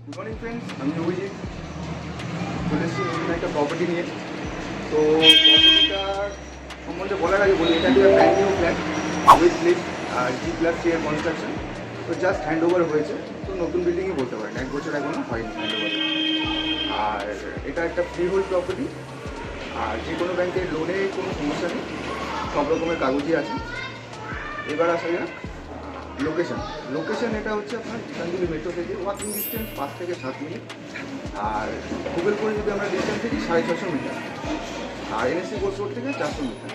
Good morning friends, আমি অভিজিৎ চলে এসেছি নতুন একটা প্রপার্টি নিয়ে। তো প্রপার্টিটার সম্বন্ধে বলার আগে বলি, এটা একটা brand new flat with lift আর G+3 এর কনস্ট্রাকশন। তো জাস্ট হ্যান্ড ওভার হয়েছে, তো নতুন বিল্ডিংই বলতে পারেন, 1 বছর এখনও হয়নি হ্যান্ড ওভার। আর এটা একটা ফ্রি হোল্ড প্রপার্টি, আর যে কোনো ব্যাংকের লোনে কোনো সমস্যা নেই, সব রকমের কাগজই আছে। এবার আসা যাক লোকেশন এটা হচ্ছে আপনার চান্দিনী মেট্রো থেকে ওয়াকিং ডিস্টেন্স 5 থেকে 7 মিনিট, আর গুগল করে যদি আমরা ডিস্টেন্স থেকে 650 মিটার, আর NSC কোর্স রোড থেকে 400 মিটার।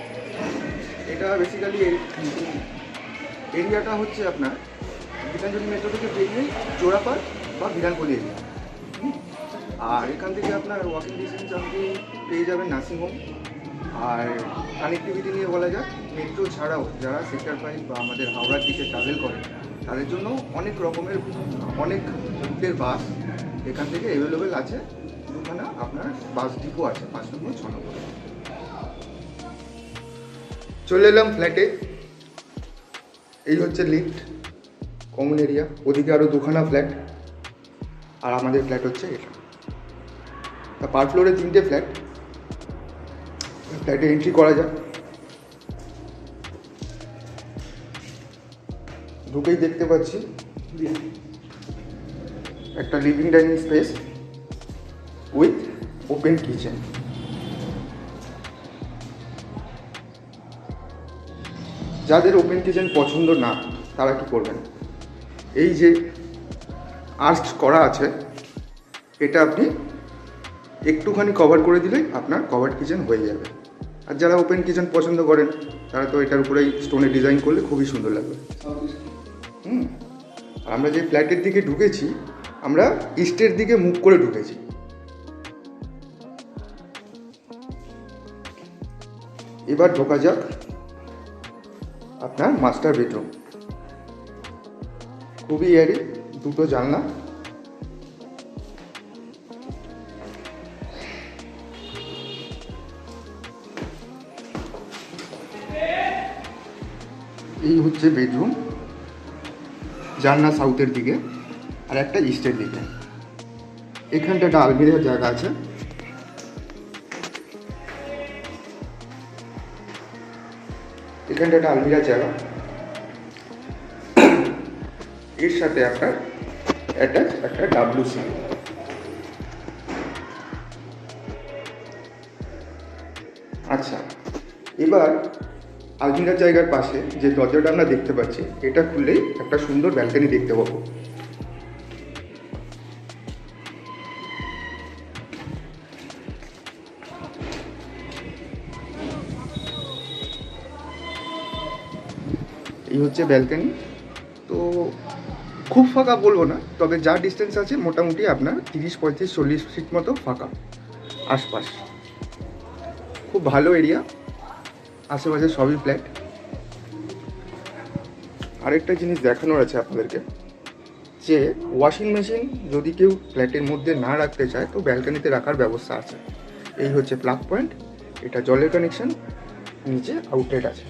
এটা বেসিক্যালি এরিয়াটা হচ্ছে আপনার গীতাঞ্জলি মেট্রো থেকে বেরিয়েই জোড়াপাড় বা বিধানপল্লী এরিয়া। আর এখান থেকে আপনার ওয়াকিং ডিস্টেন্স আপনি পেয়ে যাবেন নার্সিংহোম। আর কানেক্টিভিটি নিয়ে বলা যাক, মেট্রো ছাড়াও যারা সেক্টর 5 বা আমাদের হাওড়ার দিকে ট্রাভেল করে তাদের জন্য অনেক রকমের অনেক রুটের বাস এখান থেকে অ্যাভেলেবেল আছে। দুখানা আপনার বাস ডিপো আছে, 5 নম্বর 6 নম্বর। চলে এলাম ফ্ল্যাটে। এই হচ্ছে লিফট, কমন এরিয়া, ওদিকে আরও দুখানা ফ্ল্যাট, আর আমাদের ফ্ল্যাট হচ্ছে এটা। পার ফ্লোরে 3টে ফ্ল্যাট। ফ্ল্যাটে এন্ট্রি করা যাক। ঢুকেই দেখতে পাচ্ছি একটা living dining space with open kitchen. যাদের ওপেন কিচেন পছন্দ না তারা কি করবেন, এই যে আর্চ করা আছে এটা আপনি একটুখানি কভার করে দিলেই আপনার কভার কিচেন হয়ে যাবে। আর যারা ওপেন কিচেন পছন্দ করেন তারা তো এটার উপরেই স্টোনে ডিজাইন করলে খুবই সুন্দর লাগবে। আর আমরা যে ফ্ল্যাটের দিকে ঢুকেছি, আমরা ইস্টের দিকে মুখ করে ঢুকেছি। এবার ঢোকা যাক আপনার মাস্টার বেডরুম। খুবই এয়ারি, 2টো জানলা। এই হচ্ছে বেডরুম, জানলা সাউথের দিকে আর একটা ইস্টের দিকে। এখানটা একটা আলমিরার জায়গা আছে। এখানটা একটা আলমিরার জায়গা, এর সাথে আপনার অ্যাটাচ একটা WC। আচ্ছা, এবার আলমিরার জায়গার পাশে যে দরজাটা আমরা দেখতে পাচ্ছি, এটা খুললেই একটা সুন্দর ব্যালকনি দেখতে পাবো। এই হচ্ছে ব্যালকনি। তো খুব ফাঁকা বলবো না, তবে যা ডিস্টেন্স আছে মোটামুটি আপনার 30, 35, 40 ফিট মতো ফাঁকা আশপাশ। খুব ভালো এরিয়া, আশেপাশে সবই ফ্ল্যাট। আরেকটা জিনিস দেখানোর আছে আপনাদেরকে, যে ওয়াশিং মেশিন যদি কেউ ফ্ল্যাটের মধ্যে না রাখতে চায় তো ব্যালকনিতে রাখার ব্যবস্থা আছে। এই হচ্ছে প্লাগ পয়েন্ট, এটা জলের কানেকশন, নিচে আউটলেট আছে।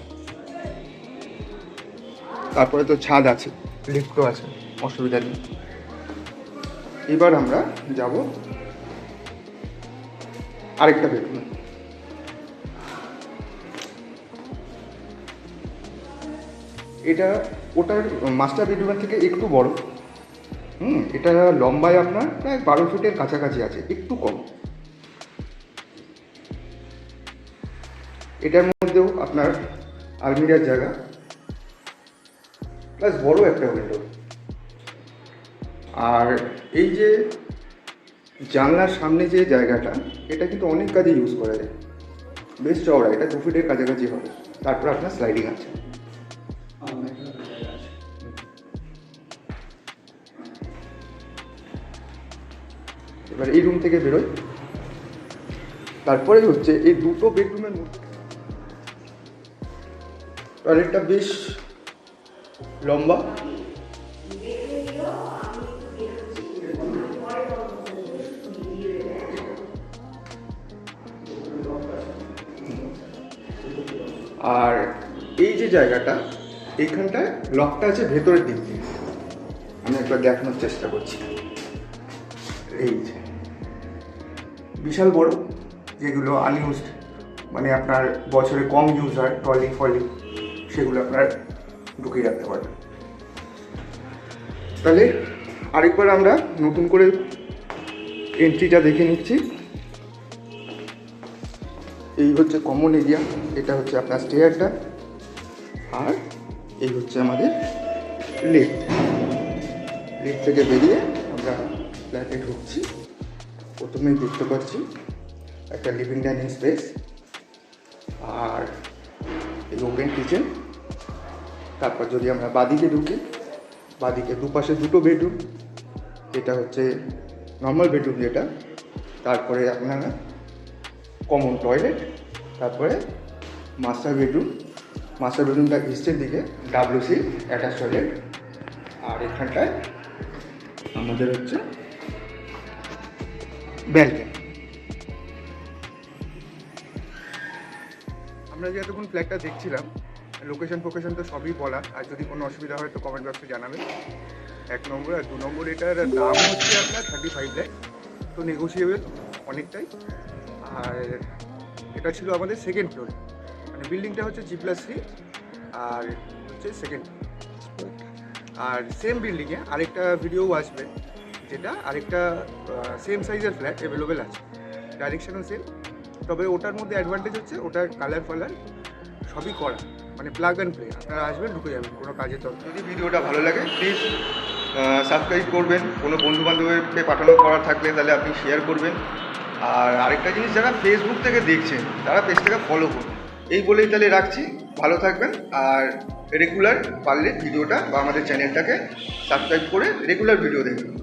তারপরে তো ছাদ আছে, লিফটও আছে, অসুবিধা নেই। এবার আমরা যাব আরেকটা বেডরুম। এটা ওটার মাস্টার বেডরুমের থেকে একটু বড়। এটা লম্বায় আপনার প্রায় 12 ফিটের কাছাকাছি আছে, একটু কম। এটার মধ্যেও আপনার আলমিরার জায়গা প্লাস বড় একটা উইন্ডো। আর এই যে জানলার সামনে যে জায়গাটা, এটা কিন্তু অনেক কাজে ইউজ করা যায়, বেশ চওড়া, এটা 2 ফিটের কাছাকাছি হবে। তারপর আপনার স্লাইডিং আছে। এবার এই রুম থেকে বেরোয়, তারপরে হচ্ছে এই 2টো বেডরুমের মধ্যে টয়লেটটা বেশ লম্বা। আর এই যে জায়গাটা, এইখানটায় লকটা আছে ভেতরের দিক দিয়ে। আমি একবার দেখানোর চেষ্টা করছি। এই যে বিশাল বড়, যেগুলো আনইউজড, মানে আপনার বছরে কম ইউজ হয়, ট্রলি ফলি, সেগুলো আপনার ঢুকিয়ে রাখতে পারবেন। তাহলে আরেকবার আমরা নতুন করে এন্ট্রিটা দেখে নিচ্ছি। এই হচ্ছে কমন এরিয়া, এটা হচ্ছে আপনার স্টেয়ারটা, আর এই হচ্ছে আমাদের লিফট। লিফট থেকে বেরিয়ে আমরা ফ্ল্যাটে ঢুকছি। প্রথমেই দেখতে পাচ্ছি একটা লিভিং ডাইনিং স্পেস আর এই ওপেন কিচেন। তারপর যদি আমরা বাদিকে ঢুকি, বাদিকে দুপাশে দুটো বেডরুম, এটা হচ্ছে নর্মাল বেডরুম যেটা, তারপরে আপনারা কমন টয়লেট, তারপরে মাস্টার বেডরুম। মাস্টার বেডরুমটা ইস্টের দিকে, WC অ্যাটাচ টয়লেট। আর এখানটায় আমাদের হচ্ছে ব্যালকনি। আমরা যে এতক্ষণ ফ্ল্যাটটা দেখছিলাম, লোকেশন ফোকেশন তো সবই বলা, আর যদি কোনো অসুবিধা হয় তো কমেন্ট বক্সে জানাবেন। 1 নম্বর আর 2 নম্বর, এটার দাম হচ্ছে আপনার 35 লাখ, তো নেগোসিয়েবল অনেকটাই। আর এটা ছিল আমাদের সেকেন্ড ফ্লোরে, মানে বিল্ডিংটা হচ্ছে G+3 আর হচ্ছে সেকেন্ড। আর সেম বিল্ডিংয়ে আরেকটা ভিডিও আসবে, যেটা আরেকটা সেম সাইজের ফ্ল্যাট অ্যাভেলেবেল আছে, ডাইরেকশনও সেম। তবে ওটার মধ্যে অ্যাডভান্টেজ হচ্ছে ওটার কালার ফালার সবই করা, মানে প্লাগ অ্যান্ড প্লে। আপনারা আসবেন, ঢুকে যাবেন, কোনো কাজের দরকার। যদি ভিডিওটা ভালো লাগে প্লিজ সাবস্ক্রাইব করবেন। কোনো বন্ধুবান্ধবকে পাঠানো করার থাকলে তাহলে আপনি শেয়ার করবেন। আর আরেকটা জিনিস, যারা ফেসবুক থেকে দেখছেন তারা পেজটাকে ফলো করুন। এই বলেই তাহলে রাখছি, ভালো থাকবেন। আর রেগুলার পারলে ভিডিওটা বা আমাদের চ্যানেলটাকে সাবস্ক্রাইব করে রেগুলার ভিডিও দেখবেন।